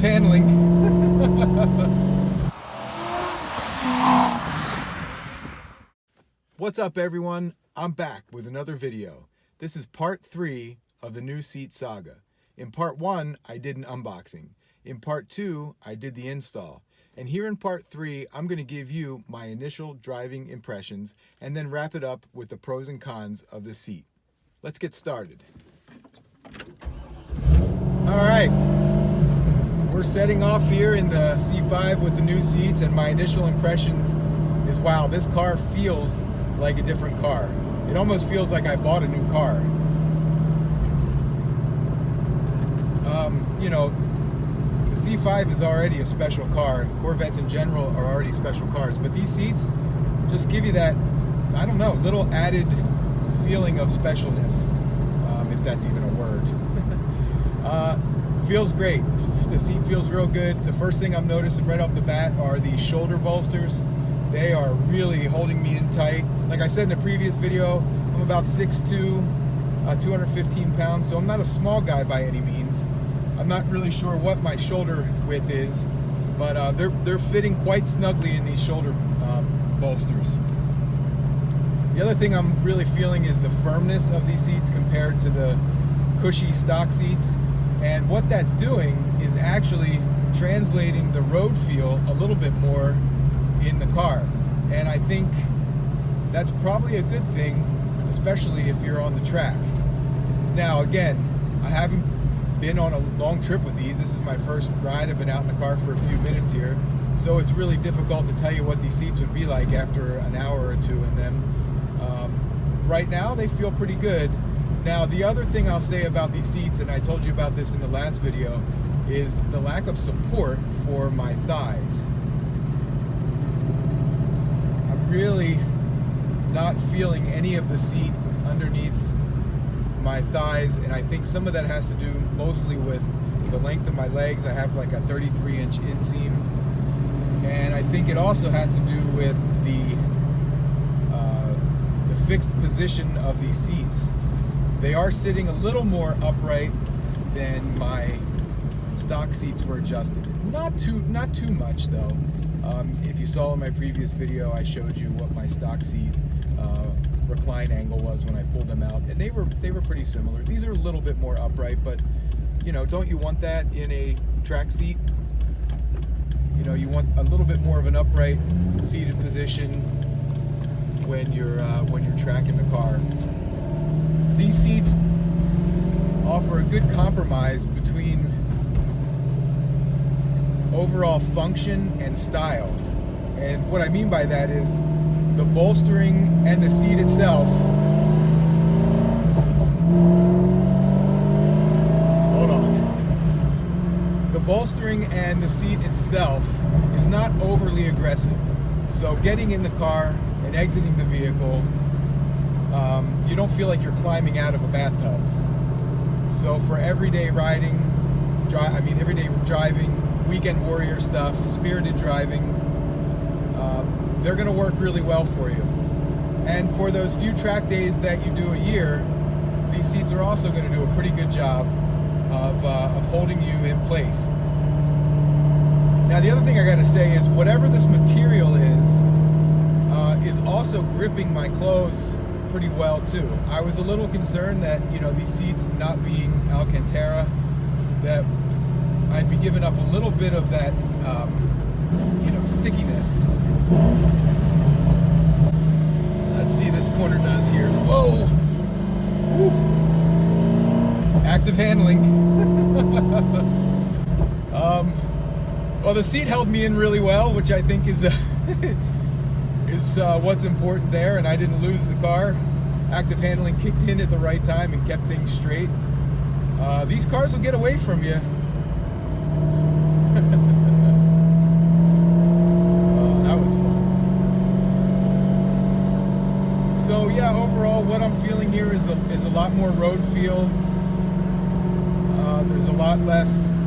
handling. What's up everyone? I'm back with another video. This is part 3 of the new seat saga. In part 1, I did an unboxing. In part 2, I did the install. And here in part 3, I'm going to give you my initial driving impressions and then wrap it up with the pros and cons of the seat. Let's get started. Alright, we're setting off here in the C5 with the new seats, and my initial impressions is, wow, this car feels like a different car. It almost feels like I bought a new car. You know, the C5 is already a special car. Corvettes in general are already special cars, but these seats just give you that, I don't know, little added feeling of specialness, if that's even a word. Feels great. The seat feels real good. The first thing I'm noticing right off the bat are the shoulder bolsters. They are really holding me in tight. Like I said in the previous video, I'm about 6'2", 215 pounds, so I'm not a small guy by any means. I'm not really sure what my shoulder width is, but they're fitting quite snugly in these shoulder bolsters. The other thing I'm really feeling is the firmness of these seats compared to the cushy stock seats. And what that's doing is actually translating the road feel a little bit more in the car. And I think that's probably a good thing, especially if you're on the track. Now again, I haven't been on a long trip with these. This is my first ride. I've been out in the car for a few minutes here. So it's really difficult to tell you what these seats would be like after an hour or two in them. Right now, they feel pretty good. Now, the other thing I'll say about these seats, and I told you about this in the last video, is the lack of support for my thighs. I'm really not feeling any of the seat underneath my thighs, and I think some of that has to do mostly with the length of my legs. I have like a 33-inch inseam, and I think it also has to do with the fixed position of these seats. They are sitting a little more upright than my stock seats were adjusted. Not too much though. If you saw in my previous video, I showed you what my stock seat recline angle was when I pulled them out, and they were pretty similar. These are a little bit more upright, but you know, don't you want that in a track seat? You know, you want a little bit more of an upright seated position when you're tracking the car. These seats offer a good compromise between overall function and style. And what I mean by that is the bolstering and the seat itself. Hold on. The bolstering and the seat itself is not overly aggressive. So getting in the car and exiting the vehicle, you don't feel like you're climbing out of a bathtub. So for everyday riding, everyday driving, weekend warrior stuff, spirited driving, they're going to work really well for you. And for those few track days that you do a year, these seats are also going to do a pretty good job of holding you in place. Now the other thing I got to say is whatever this material is also gripping my clothes pretty well too. I was a little concerned that, you know, these seats not being Alcantara, that I'd be giving up a little bit of that, you know, stickiness. Let's see this corner does here. Whoa! Woo. Active handling. Well, the seat held me in really well, which I think is what's important there, and I didn't lose the car. Active handling kicked in at the right time and kept things straight. These cars will get away from you. That was fun. So yeah, overall what I'm feeling here is a lot more road feel. There's a lot less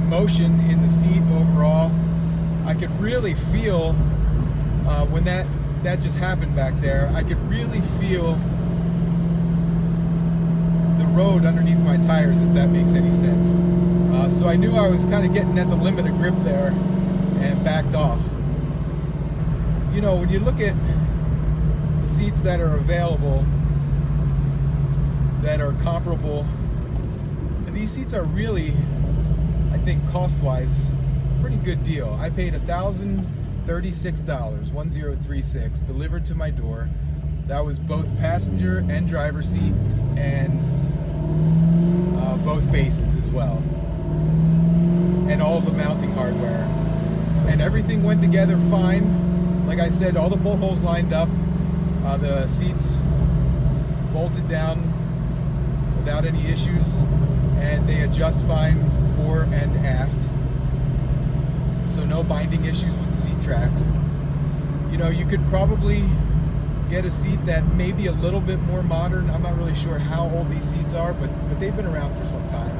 motion in the seat overall. I could really feel when that just happened back there. I could really feel the road underneath my tires, if that makes any sense. So I knew I was kind of getting at the limit of grip there and backed off. You know, when you look at the seats that are available that are comparable, these seats are really, I think, cost-wise, pretty good deal. I paid $1,036, 1036, delivered to my door. That was both passenger and driver seat, and both bases as well, and all of the mounting hardware. And everything went together fine. Like I said, all the bolt holes lined up, the seats bolted down without any issues, and they adjust fine fore and aft. So no binding issues with the seat tracks. You know, you could probably get a seat that may be a little bit more modern. I'm not really sure how old these seats are, but they've been around for some time.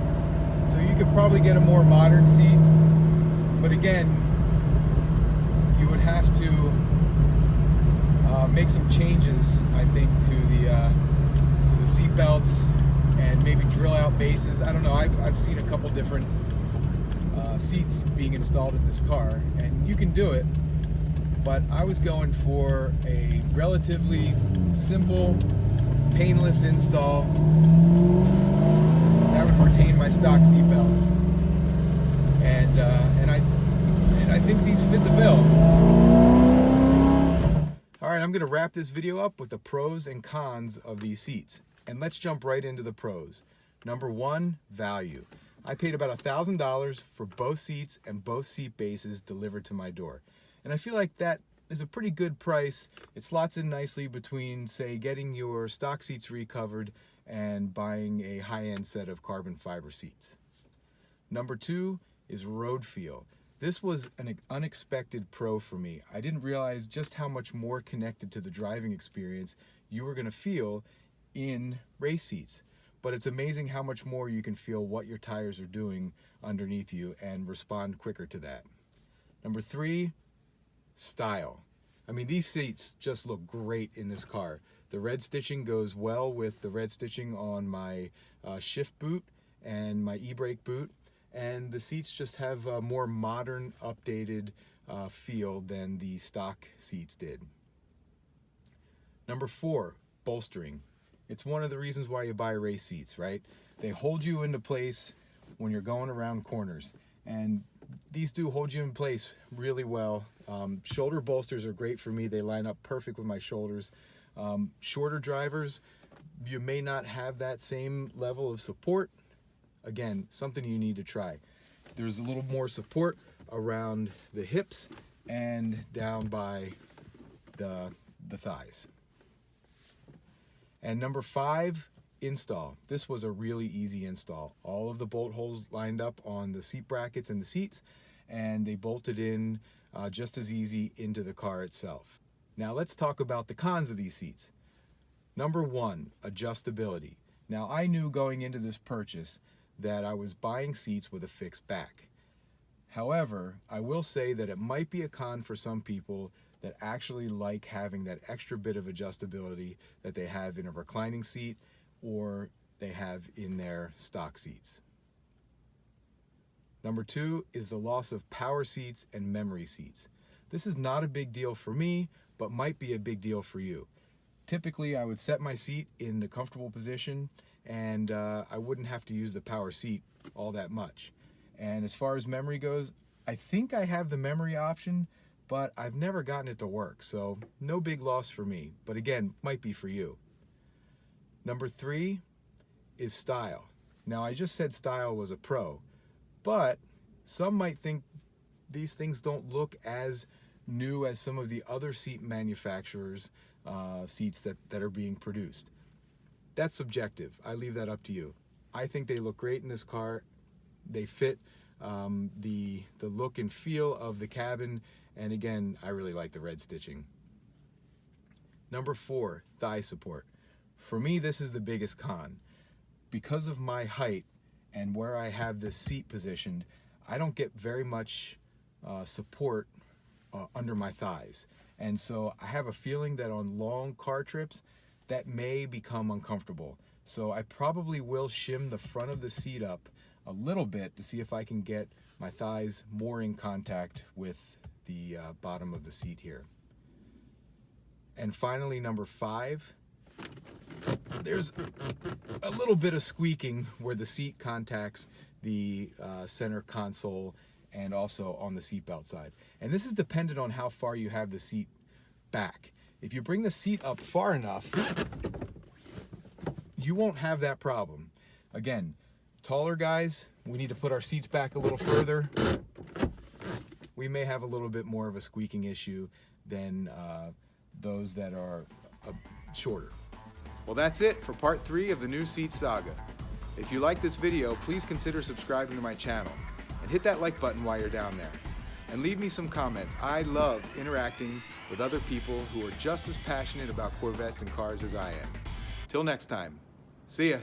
So you could probably get a more modern seat. But again, you would have to make some changes, I think, to the seat belts and maybe drill out bases. I don't know. I've seen a couple different seats being installed in this car, and you can do it. But I was going for a relatively simple, painless install that would retain my stock seat belts, and I think these fit the bill. All right, I'm going to wrap this video up with the pros and cons of these seats, and let's jump right into the pros. Number one, value. I paid about $1,000 for both seats and both seat bases delivered to my door. And I feel like that is a pretty good price. It slots in nicely between, say, getting your stock seats recovered and buying a high-end set of carbon fiber seats. Number two is road feel. This was an unexpected pro for me. I didn't realize just how much more connected to the driving experience you were going to feel in race seats. But it's amazing how much more you can feel what your tires are doing underneath you and respond quicker to that. Number three, style. I mean, these seats just look great in this car. The red stitching goes well with the red stitching on my shift boot and my e-brake boot, and the seats just have a more modern, updated feel than the stock seats did. Number four, bolstering. It's one of the reasons why you buy race seats, right? They hold you into place when you're going around corners, and these do hold you in place really well. Shoulder bolsters are great for me. They line up perfect with my shoulders. Shorter drivers, you may not have that same level of support. Again, something you need to try. There's a little more support around the hips and down by the thighs. And number five, install. This was a really easy install. All of the bolt holes lined up on the seat brackets and the seats, and they bolted in just as easy into the car itself. Now let's talk about the cons of these seats. Number one, adjustability. Now I knew going into this purchase that I was buying seats with a fixed back. However, I will say that it might be a con for some people that actually like having that extra bit of adjustability that they have in a reclining seat or they have in their stock seats. Number two is the loss of power seats and memory seats. This is not a big deal for me, but might be a big deal for you. Typically, I would set my seat in the comfortable position, and I wouldn't have to use the power seat all that much. And as far as memory goes, I think I have the memory option, but I've never gotten it to work, so no big loss for me, but again, might be for you. Number three is style. Now, I just said style was a pro, but some might think these things don't look as new as some of the other seat manufacturers' seats that are being produced. That's subjective. I leave that up to you. I think they look great in this car. They fit the look and feel of the cabin, and again, I really like the red stitching. Number four, thigh support. For me, this is the biggest con. Because of my height and where I have this seat positioned, I don't get very much support under my thighs. And so I have a feeling that on long car trips, that may become uncomfortable. So I probably will shim the front of the seat up a little bit to see if I can get my thighs more in contact with the bottom of the seat here. And finally, number 5, there's a little bit of squeaking where the seat contacts the center console and also on the seatbelt side. And this is dependent on how far you have the seat back. If you bring the seat up far enough, you won't have that problem. Again, taller guys, we need to put our seats back a little further. We may have a little bit more of a squeaking issue than those that are shorter. Well, that's it for part 3 of the new seat saga. If you like this video, please consider subscribing to my channel and hit that like button while you're down there. And leave me some comments. I love interacting with other people who are just as passionate about Corvettes and cars as I am. Till next time, see ya.